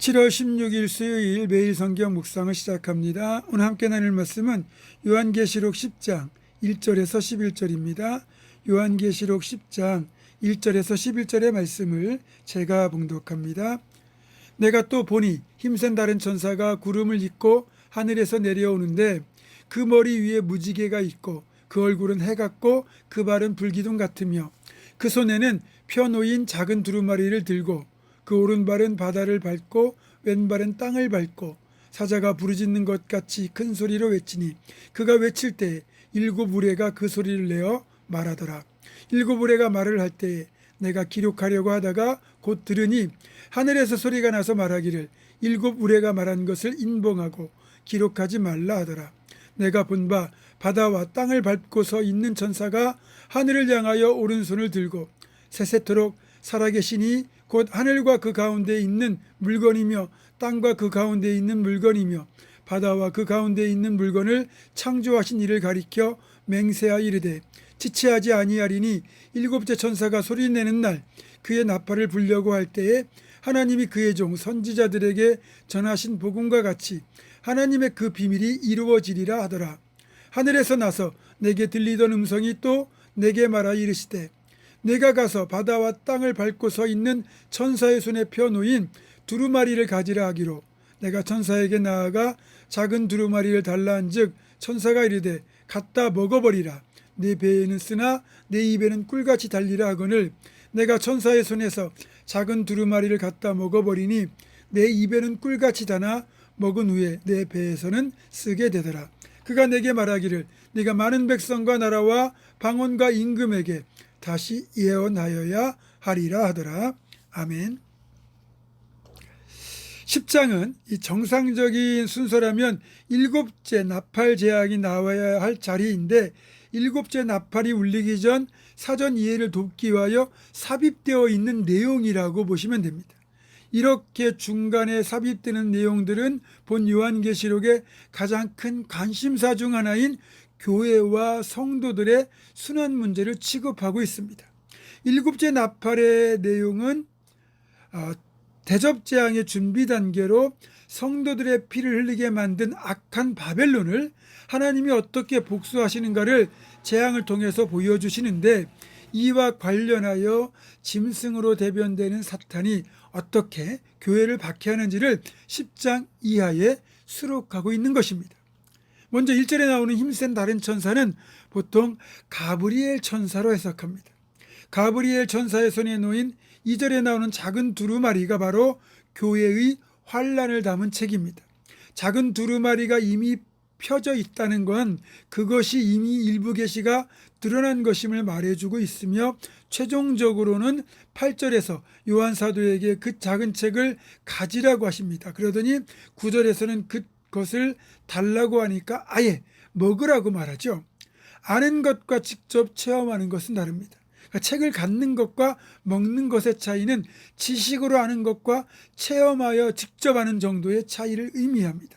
7월 16일 수요일 매일 성경 묵상을 시작합니다. 오늘 함께 나눌 말씀은 요한계시록 10장 1절에서 11절입니다. 요한계시록 10장 1절에서 11절의 말씀을 제가 봉독합니다. 내가 또 보니 힘센 다른 천사가 구름을 입고 하늘에서 내려오는데 그 머리 위에 무지개가 있고 그 얼굴은 해 같고 그 발은 불기둥 같으며 그 손에는 펴놓인 작은 두루마리를 들고 그 오른발은 바다를 밟고 왼발은 땅을 밟고 사자가 부르짖는 것 같이 큰 소리로 외치니 그가 외칠 때에 일곱 우레가 그 소리를 내어 말하더라. 일곱 우레가 말을 할 때에 내가 기록하려고 하다가 곧 들으니 하늘에서 소리가 나서 말하기를 일곱 우레가 말한 것을 인봉하고 기록하지 말라 하더라. 내가 본 바 바다와 땅을 밟고 서 있는 천사가 하늘을 향하여 오른손을 들고 세세토록 살아계시니 곧 하늘과 그 가운데에 있는 물건이며 땅과 그 가운데에 있는 물건이며 바다와 그 가운데에 있는 물건을 창조하신 이를 가리켜 맹세하여 이르되 지체하지 아니하리니 일곱째 천사가 소리내는 날 그의 나팔을 불려고 할 때에 하나님이 그의 종 선지자들에게 전하신 복음과 같이 하나님의 그 비밀이 이루어지리라 하더라. 하늘에서 나서 내게 들리던 음성이 또 내게 말하여 이르시되 내가 가서 바다와 땅을 밟고 서 있는 천사의 손에 펴놓인 두루마리를 가지라 하기로 내가 천사에게 나아가 작은 두루마리를 달라 한즉 천사가 이르되 갖다 먹어버리라. 내 배에는 쓰나 내 입에는 꿀같이 달리라 하거늘 내가 천사의 손에서 작은 두루마리를 갖다 먹어버리니 내 입에는 꿀같이 다나 먹은 후에 내 배에서는 쓰게 되더라. 그가 내게 말하기를 네가 많은 백성과 나라와 방언과 임금에게 다시 예언하여야 하리라 하더라. 아멘. 10장은 이 정상적인 순서라면 일곱째 나팔 제약이 나와야 할 자리인데 일곱째 나팔이 울리기 전 사전 이해를 돕기 위하여 삽입되어 있는 내용이라고 보시면 됩니다. 이렇게 중간에 삽입되는 내용들은 본 요한계시록의 가장 큰 관심사 중 하나인 교회와 성도들의 순환 문제를 취급하고 있습니다. 일곱째 나팔의 내용은 대접재앙의 준비 단계로 성도들의 피를 흘리게 만든 악한 바벨론을 하나님이 어떻게 복수하시는가를 재앙을 통해서 보여주시는데 이와 관련하여 짐승으로 대변되는 사탄이 어떻게 교회를 박해하는지를 10장 이하에 수록하고 있는 것입니다. 먼저 1절에 나오는 힘센 다른 천사는 보통 가브리엘 천사로 해석합니다. 가브리엘 천사의 손에 놓인 2절에 나오는 작은 두루마리가 바로 교회의 환난을 담은 책입니다. 작은 두루마리가 이미 펴져 있다는 건 그것이 이미 일부 계시가 드러난 것임을 말해주고 있으며 최종적으로는 8절에서 요한 사도에게 그 작은 책을 가지라고 하십니다. 그러더니 9절에서는 그것을 달라고 하니까 아예 먹으라고 말하죠. 아는 것과 직접 체험하는 것은 다릅니다. 그러니까 책을 갖는 것과 먹는 것의 차이는 지식으로 아는 것과 체험하여 직접 아는 정도의 차이를 의미합니다.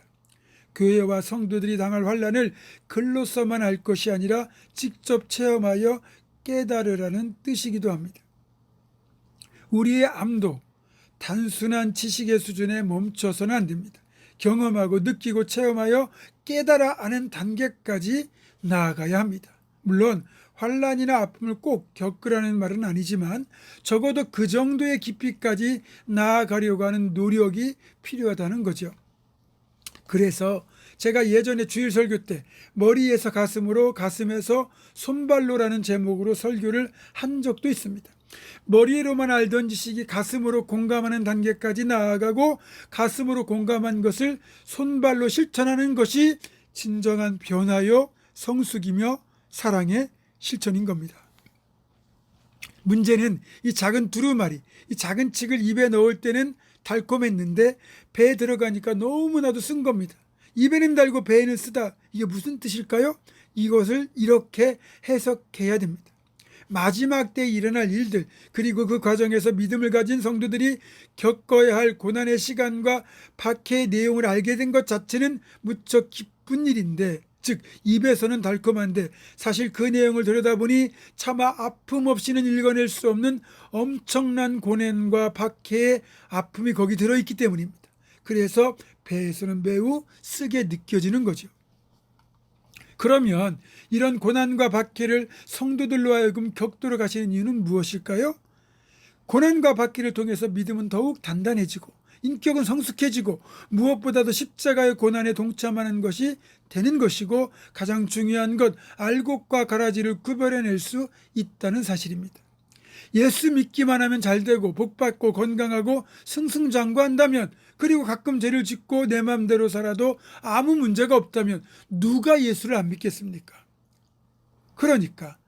교회와 성도들이 당할 환난을 글로서만 알 것이 아니라 직접 체험하여 깨달으라는 뜻이기도 합니다. 우리의 암도 단순한 지식의 수준에 멈춰서는 안 됩니다. 경험하고 느끼고 체험하여 깨달아 아는 단계까지 나아가야 합니다. 물론 환난이나 아픔을 꼭 겪으라는 말은 아니지만 적어도 그 정도의 깊이까지 나아가려고 하는 노력이 필요하다는 거죠. 그래서 제가 예전에 주일 설교 때 머리에서 가슴으로 가슴에서 손발로라는 제목으로 설교를 한 적도 있습니다. 머리로만 알던 지식이 가슴으로 공감하는 단계까지 나아가고 가슴으로 공감한 것을 손발로 실천하는 것이 진정한 변화요 성숙이며 사랑의 실천인 겁니다. 문제는 이 작은 두루마리, 이 작은 칡을 입에 넣을 때는 달콤했는데 배에 들어가니까 너무나도 쓴 겁니다. 입에는 달고 배에는 쓰다. 이게 무슨 뜻일까요? 이것을 이렇게 해석해야 됩니다. 마지막 때에 일어날 일들 그리고 그 과정에서 믿음을 가진 성도들이 겪어야 할 고난의 시간과 박해의 내용을 알게 된 것 자체는 무척 기쁜 일인데 즉 입에서는 달콤한데 사실 그 내용을 들여다보니 차마 아픔 없이는 읽어낼 수 없는 엄청난 고난과 박해의 아픔이 거기 들어있기 때문입니다. 그래서 배에서는 매우 쓰게 느껴지는 거죠. 그러면 이런 고난과 박해를 성도들로 하여금 격도로 가시는 이유는 무엇일까요? 고난과 박해를 통해서 믿음은 더욱 단단해지고 인격은 성숙해지고 무엇보다도 십자가의 고난에 동참하는 것이 되는 것이고, 가장 중요한 것, 알곡과 가라지를 구별해낼 수 있다는 사실입니다. 예수 믿기만 하면 잘되고 복받고 건강하고 승승장구한다면, 그리고 가끔 죄를 짓고 내 맘대로 살아도 아무 문제가 없다면 누가 예수를 안 믿겠습니까? 그러니까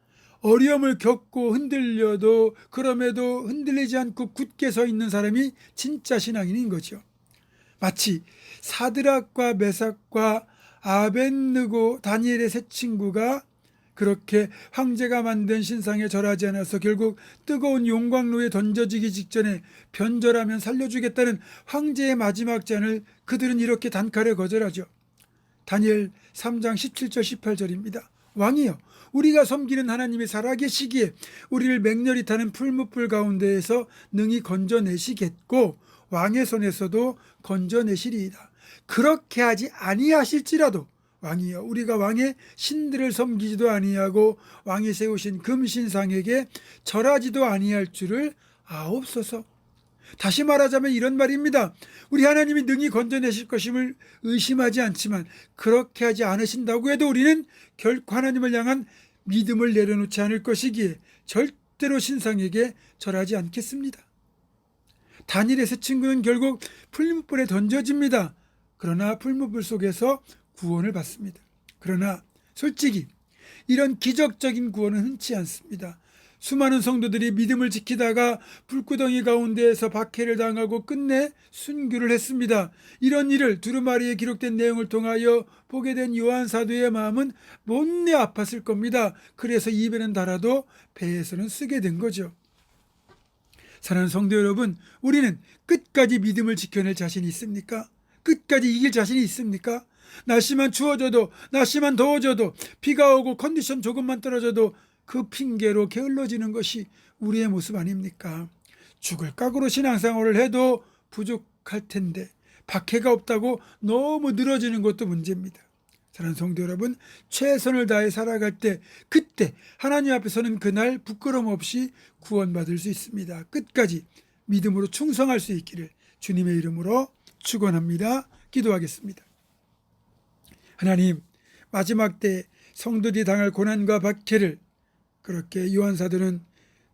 어려움을 겪고 흔들려도 그럼에도 흔들리지 않고 굳게 서 있는 사람이 진짜 신앙인인 거죠. 마치 사드락과 메삭과 아벳느고 다니엘의 세 친구가 그렇게 황제가 만든 신상에 절하지 않아서 결국 뜨거운 용광로에 던져지기 직전에 변절하면 살려주겠다는 황제의 마지막 제안을 그들은 이렇게 단칼에 거절하죠. 다니엘 3장 17절 18절입니다. 왕이여, 우리가 섬기는 하나님이 살아계시기에 우리를 맹렬히 타는 풀무불 가운데에서 능히 건져내시겠고 왕의 손에서도 건져내시리이다. 그렇게 하지 아니하실지라도 왕이여, 우리가 왕의 신들을 섬기지도 아니하고 왕이 세우신 금신상에게 절하지도 아니할 줄을 아옵소서. 다시 말하자면 이런 말입니다. 우리 하나님이 능히 건져내실 것임을 의심하지 않지만 그렇게 하지 않으신다고 해도 우리는 결코 하나님을 향한 믿음을 내려놓지 않을 것이기에 절대로 신상에게 절하지 않겠습니다. 다니엘의 세 친구는 결국 풀무불에 던져집니다. 그러나 풀무불 속에서 구원을 받습니다. 그러나 솔직히 이런 기적적인 구원은 흔치 않습니다. 수많은 성도들이 믿음을 지키다가 불구덩이 가운데에서 박해를 당하고 끝내 순교를 했습니다. 이런 일을 두루마리에 기록된 내용을 통하여 보게 된 요한 사도의 마음은 못내 아팠을 겁니다. 그래서 입에는 달아도 배에서는 쓰게 된 거죠. 사랑하는 성도 여러분, 우리는 끝까지 믿음을 지켜낼 자신이 있습니까? 끝까지 이길 자신이 있습니까? 날씨만 추워져도, 날씨만 더워져도, 비가 오고 컨디션 조금만 떨어져도 그 핑계로 게을러지는 것이 우리의 모습 아닙니까? 죽을 각오로 신앙생활을 해도 부족할 텐데 박해가 없다고 너무 늘어지는 것도 문제입니다. 사랑하는 성도 여러분, 최선을 다해 살아갈 때 그때 하나님 앞에서는 그날 부끄러움 없이 구원받을 수 있습니다. 끝까지 믿음으로 충성할 수 있기를 주님의 이름으로 축원합니다. 기도하겠습니다. 하나님, 마지막 때 성도들이 당할 고난과 박해를 그렇게 요한사도는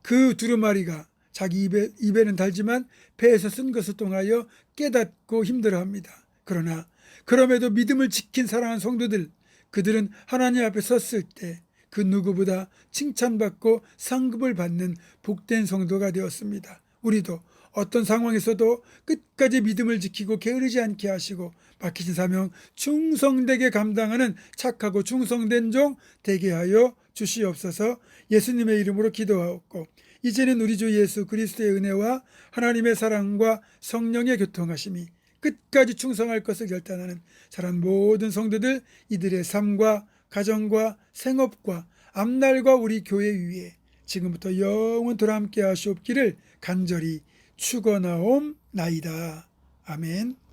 그 두루마리가 자기 입에는 달지만 배에서 쓴 것을 통하여 깨닫고 힘들어합니다. 그러나 그럼에도 믿음을 지킨 사랑하는 성도들, 그들은 하나님 앞에 섰을 때 그 누구보다 칭찬받고 상급을 받는 복된 성도가 되었습니다. 우리도 어떤 상황에서도 끝까지 믿음을 지키고 게으르지 않게 하시고 맡기신 사명 충성되게 감당하는 착하고 충성된 종 되게 하여 주시옵소서. 예수님의 이름으로 기도하옵고 이제는 우리 주 예수 그리스도의 은혜와 하나님의 사랑과 성령의 교통하심이 끝까지 충성할 것을 결단하는 사랑하는 모든 성도들, 이들의 삶과 가정과 생업과 앞날과 우리 교회 위에 지금부터 영원토록 함께 하시옵기를 간절히 축원하옵나이다. 아멘.